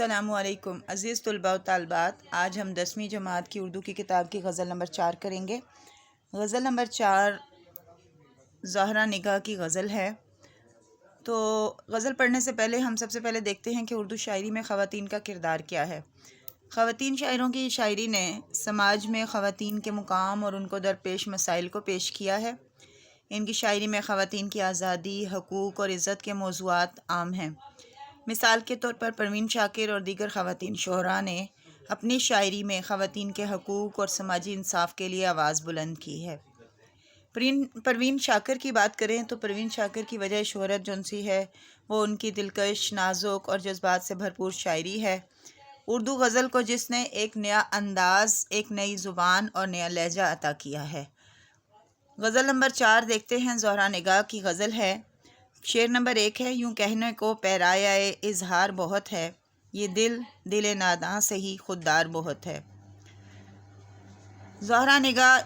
السلام علیکم عزیز طلباء و طالبات، آج ہم 10ویں جماعت کی اردو کی کتاب کی غزل نمبر 4 کریں گے۔ غزل نمبر 4 زہرا نگاہ کی غزل ہے۔ تو غزل پڑھنے سے پہلے ہم سب سے پہلے دیکھتے ہیں کہ اردو شاعری میں خواتین کا کردار کیا ہے۔ خواتین شاعروں کی شاعری نے سماج میں خواتین کے مقام اور ان کو درپیش مسائل کو پیش کیا ہے۔ ان کی شاعری میں خواتین کی آزادی، حقوق اور عزت کے موضوعات عام ہیں۔ مثال کے طور پر پروین شاکر اور دیگر خواتین شعراء نے اپنی شاعری میں خواتین کے حقوق اور سماجی انصاف کے لیے آواز بلند کی ہے۔ پروین شاکر کی بات کریں تو پروین شاکر کی وجہ شہرت جون سی ہے وہ ان کی دلکش، نازک اور جذبات سے بھرپور شاعری ہے۔ اردو غزل کو جس نے ایک نیا انداز، ایک نئی زبان اور نیا لہجہ عطا کیا ہے۔ غزل نمبر 4 دیکھتے ہیں۔ زہرا نگاہ کی غزل ہے۔ شعر نمبر 1 ہے، یوں کہنے کو پیرایا اظہار بہت ہے، یہ دل ناداں سے ہی خوددار بہت ہے۔ زہرا نگاہ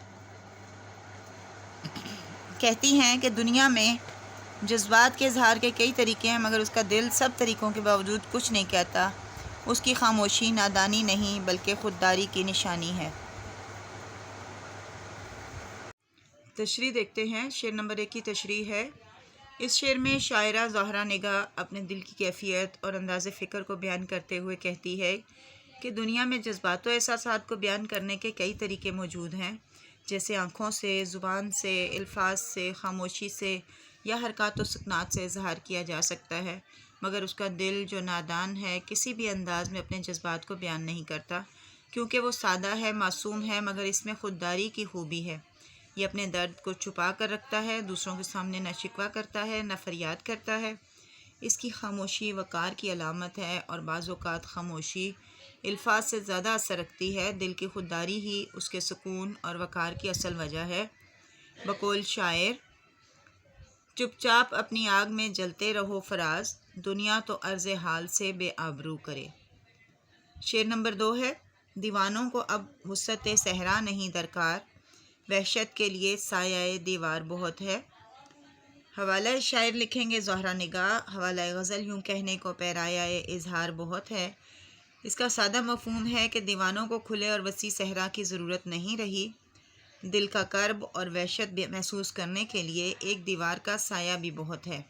کہتی ہیں کہ دنیا میں جذبات کے اظہار کے کئی طریقے ہیں، مگر اس کا دل سب طریقوں کے باوجود کچھ نہیں کہتا۔ اس کی خاموشی نادانی نہیں بلکہ خودداری کی نشانی ہے۔ تشریح دیکھتے ہیں۔ شعر نمبر 1 کی تشریح ہے۔ اس شعر میں شاعرہ زہرا نگاہ اپنے دل کی کیفیت اور انداز فکر کو بیان کرتے ہوئے کہتی ہے کہ دنیا میں جذبات و احساسات کو بیان کرنے کے کئی طریقے موجود ہیں، جیسے آنکھوں سے، زبان سے، الفاظ سے، خاموشی سے یا حرکات و سکنات سے اظہار کیا جا سکتا ہے، مگر اس کا دل جو نادان ہے کسی بھی انداز میں اپنے جذبات کو بیان نہیں کرتا، کیونکہ وہ سادہ ہے، معصوم ہے، مگر اس میں خودداری کی خوبی ہے۔ یہ اپنے درد کو چھپا کر رکھتا ہے، دوسروں کے سامنے نہ شکوہ کرتا ہے، نہ فریاد کرتا ہے۔ اس کی خاموشی وقار کی علامت ہے، اور بعض اوقات خاموشی الفاظ سے زیادہ اثر رکھتی ہے۔ دل کی خودداری ہی اس کے سکون اور وقار کی اصل وجہ ہے۔ بقول شاعر، چپ چاپ اپنی آگ میں جلتے رہو فراز، دنیا تو عرض حال سے بے آبرو کرے۔ شعر نمبر 2 ہے، دیوانوں کو اب وسعت صحرا نہیں درکار، وحشت کے لیے سایہ دیوار بہت ہے۔ حوالہ شاعر لکھیں گے زہرا نگاہ۔ حوالہ غزل، یوں کہنے کو پیرایا اظہار بہت ہے۔ اس کا سادہ مفہوم ہے کہ دیوانوں کو کھلے اور وسیع صحرا کی ضرورت نہیں رہی، دل کا کرب اور وحشت محسوس کرنے کے لیے ایک دیوار کا سایہ بھی بہت ہے۔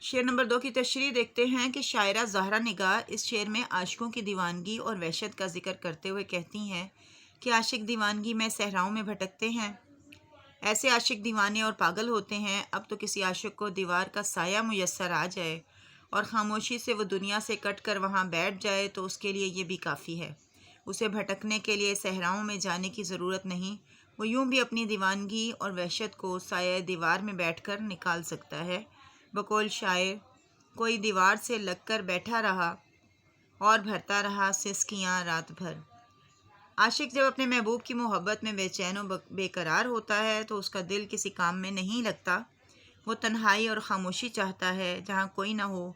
شعر نمبر 2 کی تشریح دیکھتے ہیں کہ شاعرہ زہرا نگاہ اس شعر میں عاشقوں کی دیوانگی اور وحشت کا ذکر کرتے ہوئے کہتی ہیں کہ عاشق دیوانگی میں صحراؤں میں بھٹکتے ہیں۔ ایسے عاشق دیوانے اور پاگل ہوتے ہیں۔ اب تو کسی عاشق کو دیوار کا سایہ میسر آ جائے اور خاموشی سے وہ دنیا سے کٹ کر وہاں بیٹھ جائے تو اس کے لیے یہ بھی کافی ہے۔ اسے بھٹکنے کے لیے صحراؤں میں جانے کی ضرورت نہیں، وہ یوں بھی اپنی دیوانگی اور وحشت کو سایہ دیوار میں بیٹھ کر نکال سکتا ہے۔ بقول شاعر، کوئی دیوار سے لگ کر بیٹھا رہا اور بھرتا رہا سسکیاں رات بھر۔ عاشق جب اپنے محبوب کی محبت میں بے چین و بے قرار ہوتا ہے تو اس کا دل کسی کام میں نہیں لگتا، وہ تنہائی اور خاموشی چاہتا ہے جہاں کوئی نہ ہو،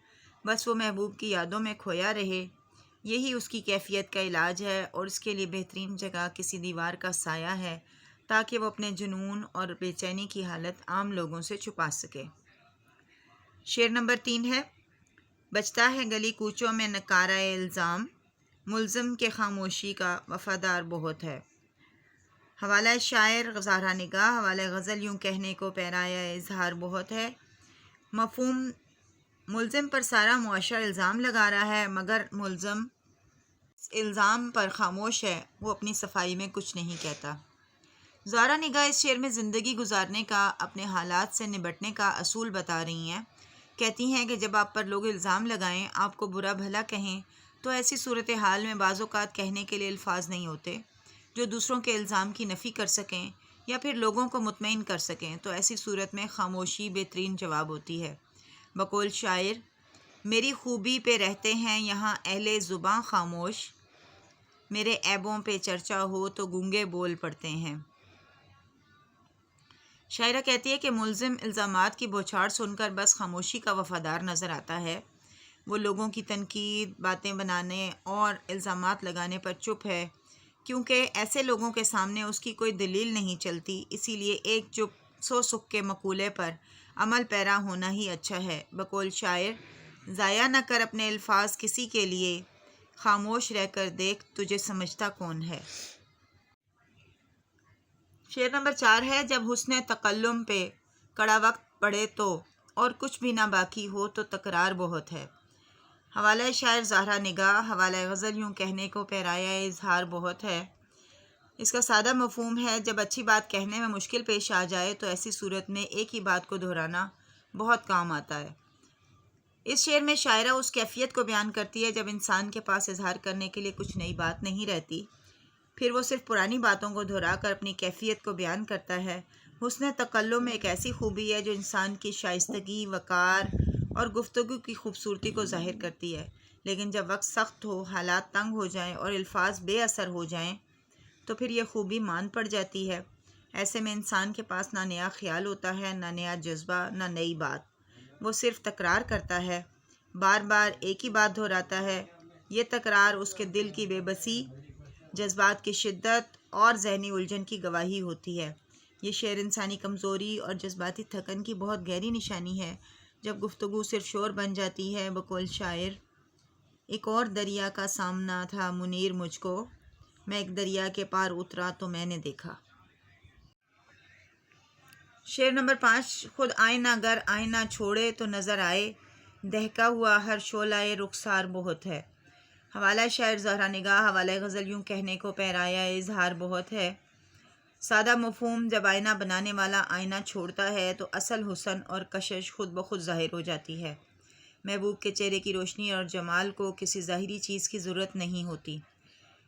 بس وہ محبوب کی یادوں میں کھویا رہے۔ یہی اس کی کیفیت کا علاج ہے، اور اس کے لیے بہترین جگہ کسی دیوار کا سایہ ہے تاکہ وہ اپنے جنون اور بے چینی کی حالت عام لوگوں سے چھپا سکے۔ شعر نمبر 3 ہے، بجتا ہے گلی کوچوں میں نکارہ الزام، ملزم کے خاموشی کا وفادار بہت ہے۔ حوالہ شاعر زہرا نگاہ۔ حوالہ غزل، یوں کہنے کو پیرایا اظہار بہت ہے۔ مفہوم، ملزم پر سارا معاشرہ الزام لگا رہا ہے، مگر ملزم اس الزام پر خاموش ہے، وہ اپنی صفائی میں کچھ نہیں کہتا۔ زہرا نگاہ اس شعر میں زندگی گزارنے کا، اپنے حالات سے نبٹنے کا اصول بتا رہی ہیں۔ کہتی ہیں کہ جب آپ پر لوگ الزام لگائیں، آپ کو برا بھلا کہیں، تو ایسی صورتحال میں بعض اوقات کہنے کے لیے الفاظ نہیں ہوتے جو دوسروں کے الزام کی نفی کر سکیں یا پھر لوگوں کو مطمئن کر سکیں، تو ایسی صورت میں خاموشی بہترین جواب ہوتی ہے۔ بقول شاعر، میری خوبی پہ رہتے ہیں یہاں اہل زباں خاموش، میرے عیبوں پہ چرچا ہو تو گونگے بول پڑتے ہیں۔ شاعرہ کہتی ہے کہ ملزم الزامات کی بوچھاڑ سن کر بس خاموشی کا وفادار نظر آتا ہے۔ وہ لوگوں کی تنقید، باتیں بنانے اور الزامات لگانے پر چپ ہے، کیونکہ ایسے لوگوں کے سامنے اس کی کوئی دلیل نہیں چلتی، اسی لیے ایک چپ سو سکھ کے مقولے پر عمل پیرا ہونا ہی اچھا ہے۔ بقول شاعر، ضائع نہ کر اپنے الفاظ کسی کے لیے، خاموش رہ کر دیکھ تجھے سمجھتا کون ہے۔ شعر نمبر 4 ہے، جب حسن تکلم پہ کڑا وقت پڑے تو اور کچھ بھی نہ باقی ہو تو تکرار بہت ہے۔ حوالہ شاعر زہرا نگاہ، حوالہ غزل یوں کہنے کو پیرایا اظہار بہت ہے۔ اس کا سادہ مفہوم ہے، جب اچھی بات کہنے میں مشکل پیش آ جائے تو ایسی صورت میں ایک ہی بات کو دہرانا بہت کام آتا ہے۔ اس شعر میں شاعرہ اس کیفیت کو بیان کرتی ہے جب انسان کے پاس اظہار کرنے کے لیے کچھ نئی بات نہیں رہتی، پھر وہ صرف پرانی باتوں کو دہرا کر اپنی کیفیت کو بیان کرتا ہے۔ حسن تکلم ایک ایسی خوبی ہے جو انسان کی شائستگی، وقار اور گفتگو کی خوبصورتی کو ظاہر کرتی ہے، لیکن جب وقت سخت ہو، حالات تنگ ہو جائیں اور الفاظ بے اثر ہو جائیں تو پھر یہ خوبی مان پڑ جاتی ہے۔ ایسے میں انسان کے پاس نہ نیا خیال ہوتا ہے، نہ نیا جذبہ، نہ نئی بات، وہ صرف تکرار کرتا ہے، بار بار ایک ہی بات دہراتا ہے۔ یہ تکرار اس کے دل کی بے بسی، جذبات کی شدت اور ذہنی الجھن کی گواہی ہوتی ہے۔ یہ شعر انسانی کمزوری اور جذباتی تھکن کی بہت گہری نشانی ہے۔ جب گفتگو صرف شور بن جاتی ہے، بقول شاعر، ایک اور دریا کا سامنا تھا منیر مجھ کو، میں ایک دریا کے پار اترا تو میں نے دیکھا۔ شعر نمبر 5، خود آئینہ گر آئینہ چھوڑے تو نظر آئے، دہکا ہوا ہر شعلہ رخسار بہت ہے۔ حوالہ شاعر زہرا نگاہ، حوالہ غزل یوں کہنے کو پیرایا اظہار بہت ہے۔ سادہ مفہوم، جب آئینہ بنانے والا آئینہ چھوڑتا ہے تو اصل حسن اور کشش خود بخود ظاہر ہو جاتی ہے۔ محبوب کے چہرے کی روشنی اور جمال کو کسی ظاہری چیز کی ضرورت نہیں ہوتی۔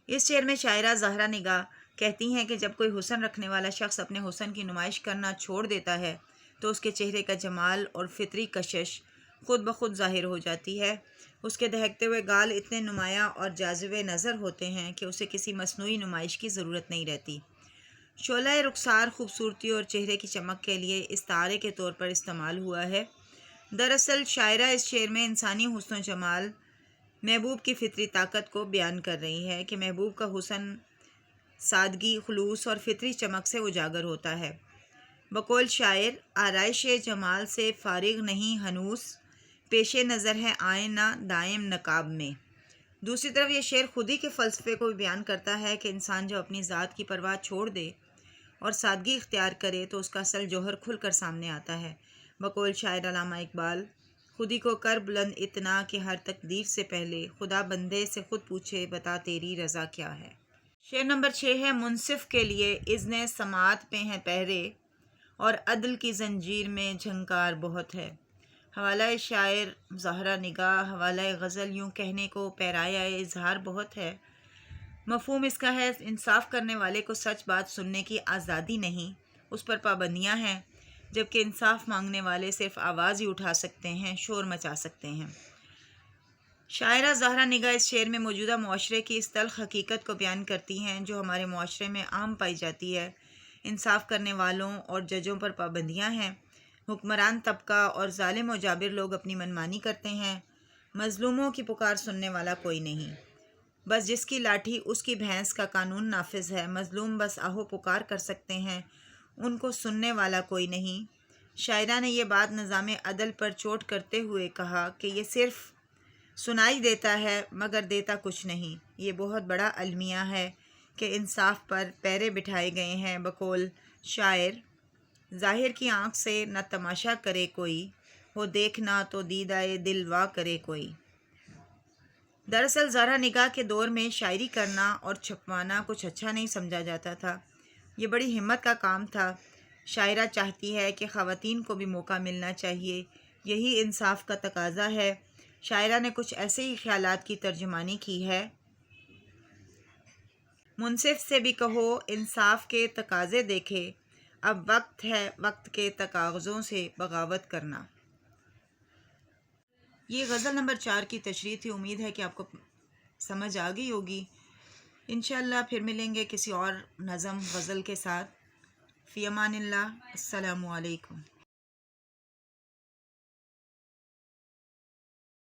اس شعر میں شاعرہ زہرا نگاہ کہتی ہیں کہ جب کوئی حسن رکھنے والا شخص اپنے حسن کی نمائش کرنا چھوڑ دیتا ہے تو اس کے چہرے کا جمال اور فطری کشش خود بخود ظاہر ہو جاتی ہے۔ اس کے دہکتے ہوئے گال اتنے نمایاں اور جاذب نظر ہوتے ہیں کہ اسے کسی مصنوعی نمائش کی ضرورت نہیں رہتی۔ شعلہ رخسار خوبصورتی اور چہرے کی چمک کے لیے استعارے کے طور پر استعمال ہوا ہے۔ دراصل شاعرہ اس شعر میں انسانی حسن و جمال، محبوب کی فطری طاقت کو بیان کر رہی ہے کہ محبوب کا حسن سادگی، خلوص اور فطری چمک سے اجاگر ہوتا ہے۔ بقول شاعر، آرائش جمال سے فارغ نہیں ہنوز، پیش نظر ہے آئینہ دائم نقاب میں۔ دوسری طرف یہ شعر خودی کے فلسفے کو بھی بیان کرتا ہے کہ انسان جو اپنی ذات کی پرواہ چھوڑ دے اور سادگی اختیار کرے تو اس کا اصل جوہر کھل کر سامنے آتا ہے۔ بقول شاعر علامہ اقبال، خودی کو کر بلند اتنا کہ ہر تقدیر سے پہلے خدا بندے سے خود پوچھے بتا تیری رضا کیا ہے۔ شعر نمبر 6 ہے، منصف کے لیے اذن سماعت پہ ہیں پہرے اور عدل کی زنجیر میں جھنکار بہت ہے۔ حوالہ شاعر زہرا نگاہ، حوالہ غزل یوں کہنے کو پیرایا اظہار بہت ہے۔ مفہوم اس کا ہے، انصاف کرنے والے کو سچ بات سننے کی آزادی نہیں، اس پر پابندیاں ہیں، جبکہ انصاف مانگنے والے صرف آواز ہی اٹھا سکتے ہیں، شور مچا سکتے ہیں۔ شاعرہ زہرا نگاہ اس شعر میں موجودہ معاشرے کی اس تلخ حقیقت کو بیان کرتی ہیں جو ہمارے معاشرے میں عام پائی جاتی ہے۔ انصاف کرنے والوں اور ججوں پر پابندیاں ہیں، حکمران طبقہ اور ظالم و جابر لوگ اپنی منمانی کرتے ہیں، مظلوموں کی پکار سننے والا کوئی نہیں، بس جس کی لاٹھی اس کی بھینس کا قانون نافذ ہے، مظلوم بس آہو پکار کر سکتے ہیں، ان کو سننے والا کوئی نہیں۔ شاعرہ نے یہ بات نظام عدل پر چوٹ کرتے ہوئے کہا کہ یہ صرف سنائی دیتا ہے مگر دیتا کچھ نہیں۔ یہ بہت بڑا المیہ ہے کہ انصاف پر پیرے بٹھائے گئے ہیں۔ بقول شاعر، ظاہر کی آنکھ سے نہ تماشا کرے کوئی، ہو دیکھنا تو دیدہ دل وا کرے کوئی۔ دراصل زہرا نگاہ کے دور میں شاعری کرنا اور چھپوانا کچھ اچھا نہیں سمجھا جاتا تھا، یہ بڑی ہمت کا کام تھا۔ شاعرہ چاہتی ہے کہ خواتین کو بھی موقع ملنا چاہیے، یہی انصاف کا تقاضا ہے۔ شاعرہ نے کچھ ایسے ہی خیالات کی ترجمانی کی ہے، منصف سے بھی کہو انصاف کے تقاضے دیکھے، اب وقت ہے وقت کے تقاضوں سے بغاوت کرنا۔ یہ غزل نمبر 4 کی تشریح تھی، امید ہے کہ آپ کو سمجھ آ گئی ہوگی۔ انشاءاللہ پھر ملیں گے کسی اور نظم غزل کے ساتھ۔ فی امان اللہ، السلام علیکم۔